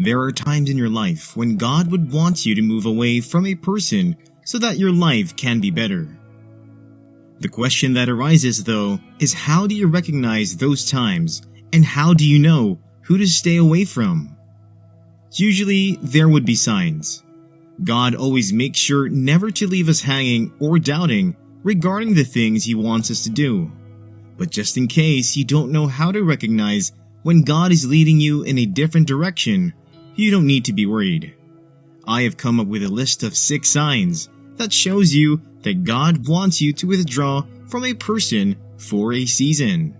There are times in your life when God would want you to move away from a person so that your life can be better. The question that arises, though, is how do you recognize those times, and how do you know who to stay away from? Usually, there would be signs. God always makes sure never to leave us hanging or doubting regarding the things He wants us to do. But just in case you don't know how to recognize when God is leading you in a different direction, you don't need to be worried. I have come up with a list of 6 signs that shows you that God wants you to withdraw from a person for a season.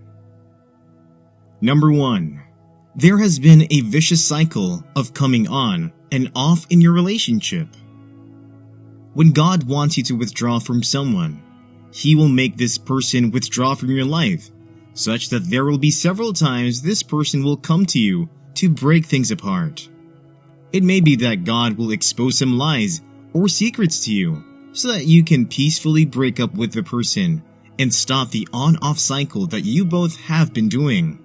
Number 1. There has been a vicious cycle of coming on and off in your relationship. When God wants you to withdraw from someone, He will make this person withdraw from your life, such that there will be several times this person will come to you to break things apart. It may be that God will expose some lies or secrets to you so that you can peacefully break up with the person and stop the on-off cycle that you both have been doing.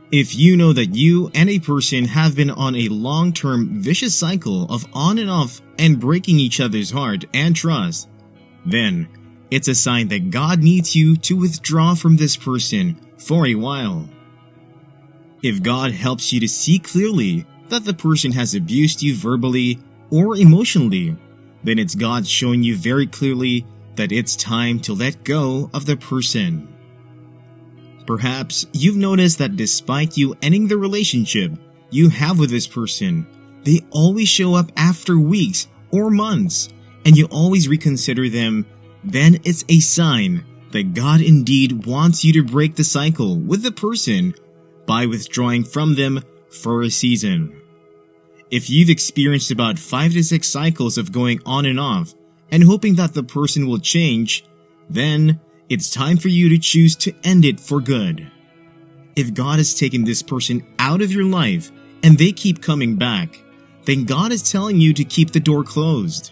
If you know that you and a person have been on a long-term vicious cycle of on and off and breaking each other's heart and trust, then it's a sign that God needs you to withdraw from this person for a while. If God helps you to see clearly that the person has abused you verbally or emotionally, then it's God showing you very clearly that it's time to let go of the person. Perhaps you've noticed that despite you ending the relationship you have with this person, they always show up after weeks or months, and you always reconsider them. Then it's a sign that God indeed wants you to break the cycle with the person by withdrawing from them for a season. If you've experienced about 5 to 6 cycles of going on and off and hoping that the person will change, then it's time for you to choose to end it for good. If God has taken this person out of your life and they keep coming back, then God is telling you to keep the door closed.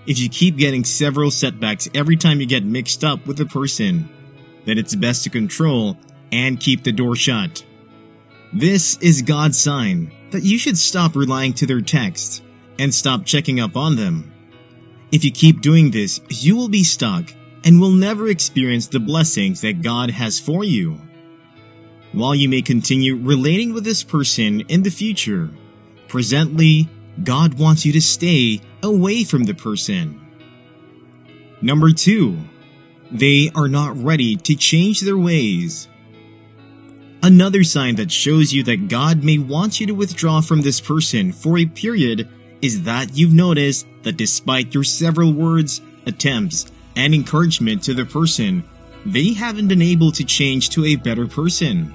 If you keep getting several setbacks every time you get mixed up with a person, then it's best to control and keep the door shut. This is God's sign that you should stop relying to their texts and stop checking up on them. If you keep doing this, you will be stuck and will never experience the blessings that God has for you. While you may continue relating with this person in the future, presently, God wants you to stay away from the person. Number 2. They are not ready to change their ways. Another sign that shows you that God may want you to withdraw from this person for a period is that you've noticed that despite your several words, attempts, and encouragement to the person, they haven't been able to change to a better person.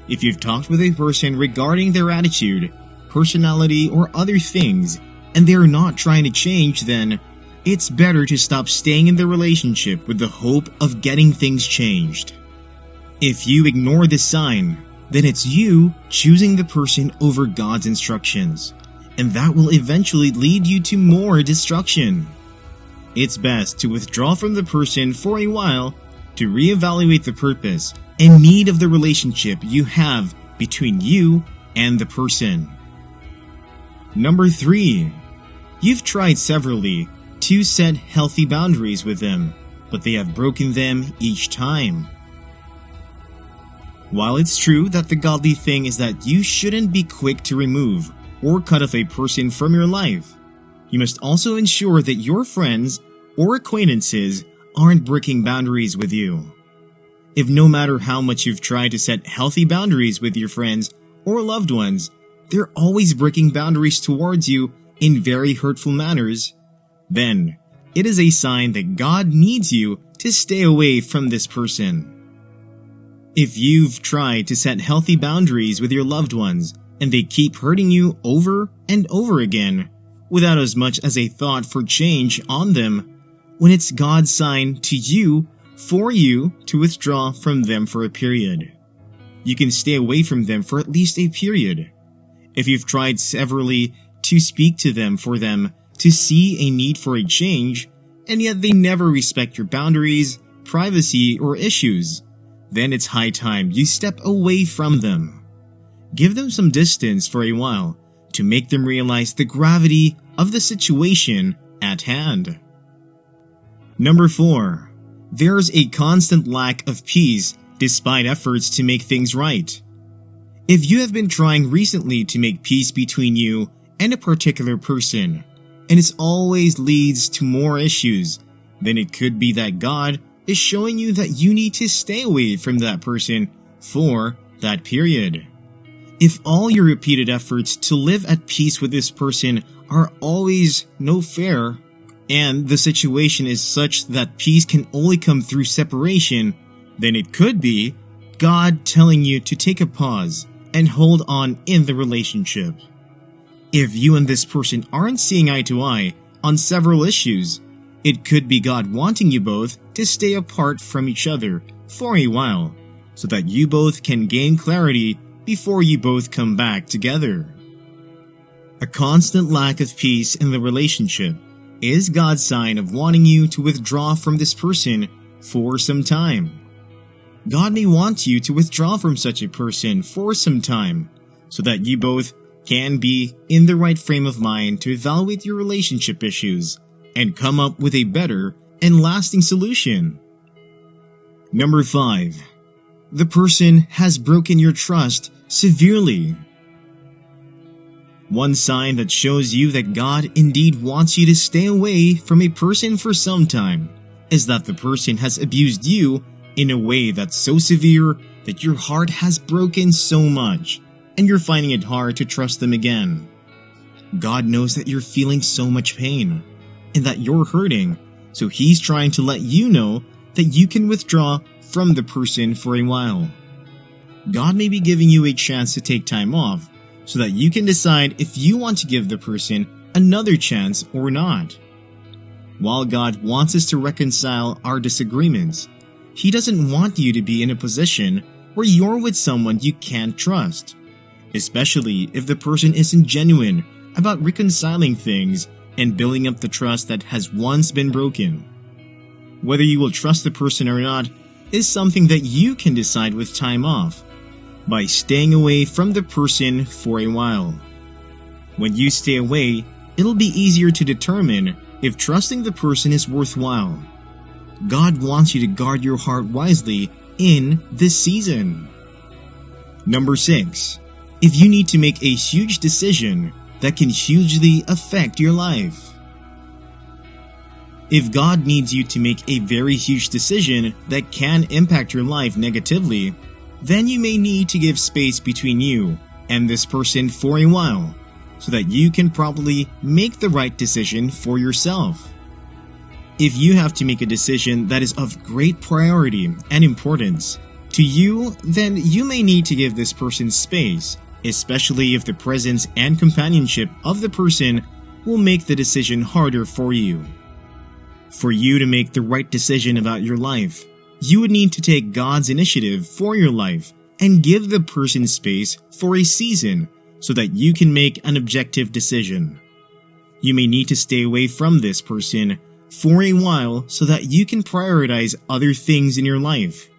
If you've talked with a person regarding their attitude, personality, or other things, and they're not trying to change, then it's better to stop staying in the relationship with the hope of getting things changed. If you ignore this sign, then it's you choosing the person over God's instructions, and that will eventually lead you to more destruction. It's best to withdraw from the person for a while to reevaluate the purpose and need of the relationship you have between you and the person. Number 3. You've tried severally to set healthy boundaries with them, but they have broken them each time. While it's true that the godly thing is that you shouldn't be quick to remove or cut off a person from your life, you must also ensure that your friends or acquaintances aren't breaking boundaries with you. If no matter how much you've tried to set healthy boundaries with your friends or loved ones, they're always breaking boundaries towards you in very hurtful manners, then it is a sign that God needs you to stay away from this person. If you've tried to set healthy boundaries with your loved ones and they keep hurting you over and over again without as much as a thought for change on them, when it's God's sign to you for you to withdraw from them for a period. You can stay away from them for at least a period. If you've tried severally to speak to them for them to see a need for a change, and yet they never respect your boundaries, privacy, or issues, then it's high time you step away from them. Give them some distance for a while to make them realize the gravity of the situation at hand. Number 4. There's a constant lack of peace despite efforts to make things right. If you have been trying recently to make peace between you and a particular person, and it always leads to more issues, then it could be that God is showing you that you need to stay away from that person for that period. If all your repeated efforts to live at peace with this person are always no fair, and the situation is such that peace can only come through separation, then it could be God telling you to take a pause and hold on in the relationship. If you and this person aren't seeing eye to eye on several issues, it could be God wanting you both to stay apart from each other for a while, so that you both can gain clarity before you both come back together. A constant lack of peace in the relationship is God's sign of wanting you to withdraw from this person for some time. God may want you to withdraw from such a person for some time, so that you both can be in the right frame of mind to evaluate your relationship issues and come up with a better and lasting solution. Number 5. The person has broken your trust severely. One sign that shows you that God indeed wants you to stay away from a person for some time is that the person has abused you in a way that's so severe that your heart has broken so much and you're finding it hard to trust them again. God knows that you're feeling so much pain and that you're hurting, so He's trying to let you know that you can withdraw from the person for a while. God may be giving you a chance to take time off so that you can decide if you want to give the person another chance or not. While God wants us to reconcile our disagreements, He doesn't want you to be in a position where you're with someone you can't trust, especially if the person isn't genuine about reconciling things and building up the trust that has once been broken. Whether you will trust the person or not is something that you can decide with time off, by staying away from the person for a while. When you stay away, it'll be easier to determine if trusting the person is worthwhile. God wants you to guard your heart wisely in this season. Number 6. If you need to make a huge decision that can hugely affect your life. If God needs you to make a very huge decision that can impact your life negatively, then you may need to give space between you and this person for a while, so that you can probably make the right decision for yourself. If you have to make a decision that is of great priority and importance to you, then you may need to give this person space, especially if the presence and companionship of the person will make the decision harder for you. For you to make the right decision about your life, you would need to take God's initiative for your life and give the person space for a season so that you can make an objective decision. You may need to stay away from this person for a while so that you can prioritize other things in your life.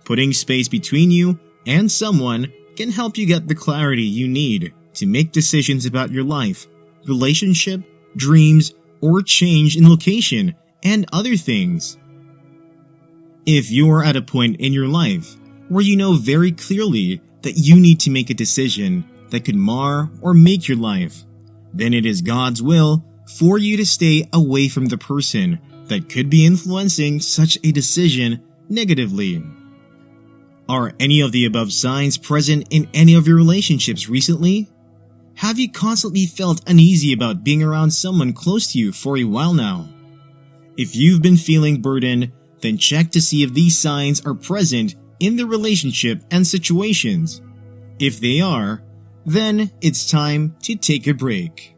Putting space between you and someone can help you get the clarity you need to make decisions about your life, relationship, dreams, or change in location and other things. If you are at a point in your life where you know very clearly that you need to make a decision that could mar or make your life, then it is God's will for you to stay away from the person that could be influencing such a decision negatively. Are any of the above signs present in any of your relationships recently? Have you constantly felt uneasy about being around someone close to you for a while now? If you've been feeling burdened, then check to see if these signs are present in the relationship and situations. If they are, then it's time to take a break.